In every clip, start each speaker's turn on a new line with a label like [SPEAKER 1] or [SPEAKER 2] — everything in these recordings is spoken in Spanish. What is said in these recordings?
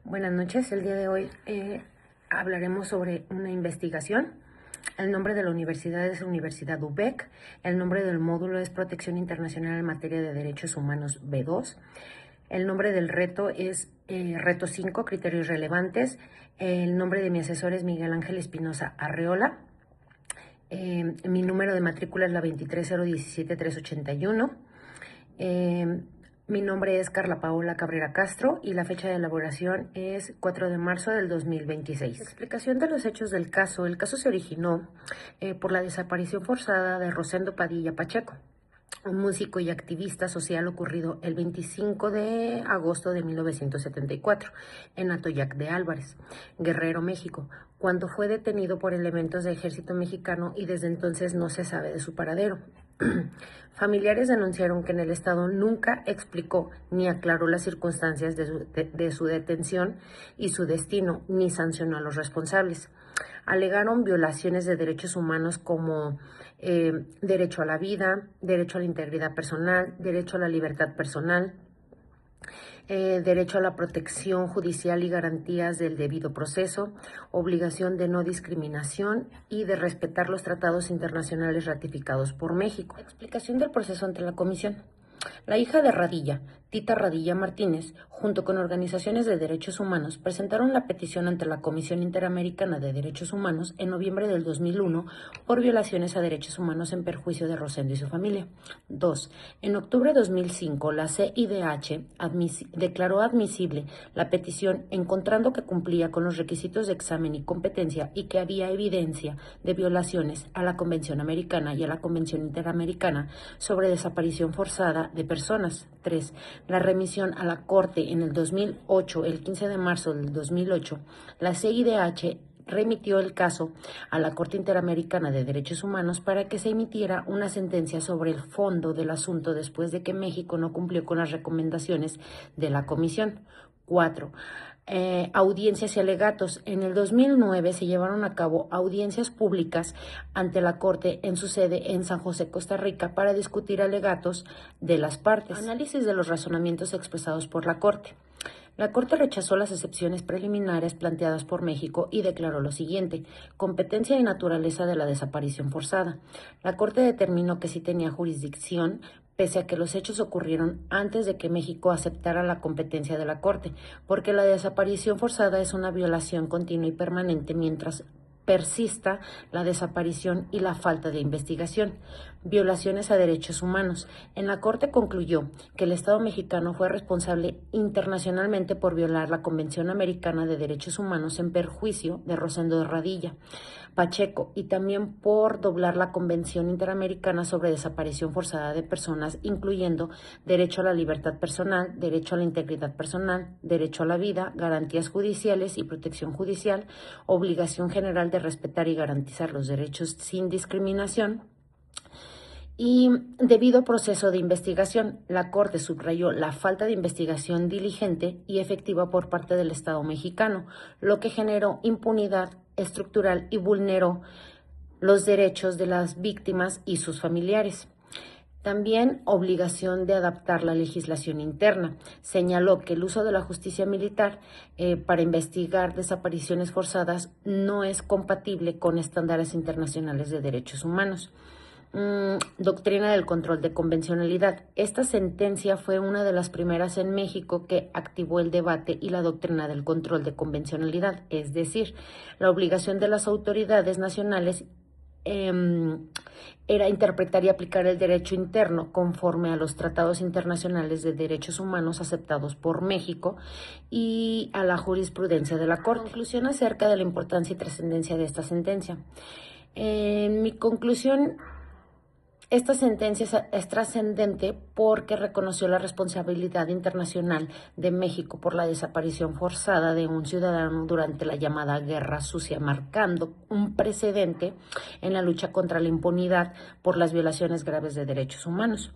[SPEAKER 1] Buenas noches, el día de hoy hablaremos sobre una investigación. El nombre de la universidad es Universidad UBEC, el nombre del módulo es Protección Internacional en Materia de Derechos Humanos B2, el nombre del reto es Reto 5, Criterios Relevantes, el nombre de mi asesor es Miguel Ángel Espinosa Arreola, mi número de matrícula es la 23017-381. Mi nombre es Carla Paola Cabrera Castro y la fecha de elaboración es 4 de marzo del 2026. Explicación de los hechos del caso. El caso se originó por la desaparición forzada de Rosendo Padilla Pacheco, un músico y activista social ocurrido el 25 de agosto de 1974 en Atoyac de Álvarez, Guerrero, México, cuando fue detenido por elementos del ejército mexicano y desde entonces no se sabe de su paradero. Familiares denunciaron que en el Estado nunca explicó ni aclaró las circunstancias de su detención y su destino, ni sancionó a los responsables. Alegaron violaciones de derechos humanos como derecho a la vida, derecho a la integridad personal, derecho a la libertad personal, derecho a la protección judicial y garantías del debido proceso, obligación de no discriminación y de respetar los tratados internacionales ratificados por México. Explicación del proceso ante la comisión. La hija de Radilla, Tita Radilla Martínez, junto con organizaciones de derechos humanos, presentaron la petición ante la Comisión Interamericana de Derechos Humanos en noviembre del 2001 por violaciones a derechos humanos en perjuicio de Rosendo y su familia. 2. En octubre de 2005, la CIDH declaró admisible la petición encontrando que cumplía con los requisitos de examen y competencia y que había evidencia de violaciones a la Convención Americana y a la Convención Interamericana sobre desaparición forzada de personas. 3. La remisión a la Corte en el 2008, el 15 de marzo del 2008, la CIDH remitió el caso a la Corte Interamericana de Derechos Humanos para que se emitiera una sentencia sobre el fondo del asunto después de que México no cumplió con las recomendaciones de la Comisión. 4. Audiencias y alegatos. En el 2009 se llevaron a cabo audiencias públicas ante la Corte en su sede en San José, Costa Rica, para discutir alegatos de las partes. Análisis de los razonamientos expresados por la Corte. La Corte rechazó las excepciones preliminares planteadas por México y declaró lo siguiente: competencia y naturaleza de la desaparición forzada. La Corte determinó que sí tenía jurisdicción, pese a que los hechos ocurrieron antes de que México aceptara la competencia de la Corte, porque la desaparición forzada es una violación continua y permanente mientras persista la desaparición y la falta de investigación. Violaciones a derechos humanos. En la Corte concluyó que el Estado mexicano fue responsable internacionalmente por violar la Convención Americana de Derechos Humanos en perjuicio de Rosendo Radilla Pacheco y también por doblar la Convención Interamericana sobre Desaparición Forzada de Personas, incluyendo derecho a la libertad personal, derecho a la integridad personal, derecho a la vida, garantías judiciales y protección judicial, obligación general de respetar y garantizar los derechos sin discriminación. Y debido proceso de investigación, la Corte subrayó la falta de investigación diligente y efectiva por parte del Estado mexicano, lo que generó impunidad estructural y vulneró los derechos de las víctimas y sus familiares. También obligación de adaptar la legislación interna. Señaló que el uso de la justicia militar para investigar desapariciones forzadas no es compatible con estándares internacionales de derechos humanos. Doctrina del control de convencionalidad. Esta sentencia fue una de las primeras en México que activó el debate y la doctrina del control de convencionalidad, es decir, la obligación de las autoridades nacionales era interpretar y aplicar el derecho interno conforme a los tratados internacionales de derechos humanos aceptados por México y a la jurisprudencia de la Corte. Conclusión acerca de la importancia y trascendencia de esta sentencia. En mi conclusión, esta sentencia es trascendente porque reconoció la responsabilidad internacional de México por la desaparición forzada de un ciudadano durante la llamada Guerra Sucia, marcando un precedente en la lucha contra la impunidad por las violaciones graves de derechos humanos.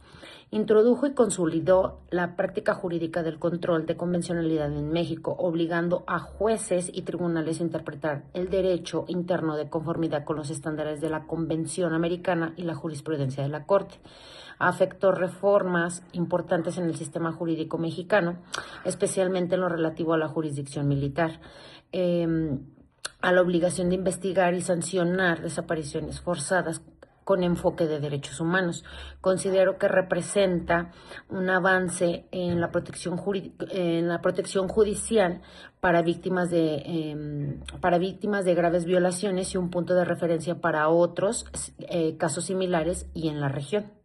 [SPEAKER 1] Introdujo y consolidó la práctica jurídica del control de convencionalidad en México, obligando a jueces y tribunales a interpretar el derecho interno de conformidad con los estándares de la Convención Americana y la jurisprudencia jurisprudencia de la Corte. Afectó reformas importantes en el sistema jurídico mexicano, especialmente en lo relativo a la jurisdicción militar, a la obligación de investigar y sancionar desapariciones forzadas con enfoque de derechos humanos. Considero que representa un avance en la protección judicial para víctimas de graves violaciones y un punto de referencia para otros casos similares y en la región.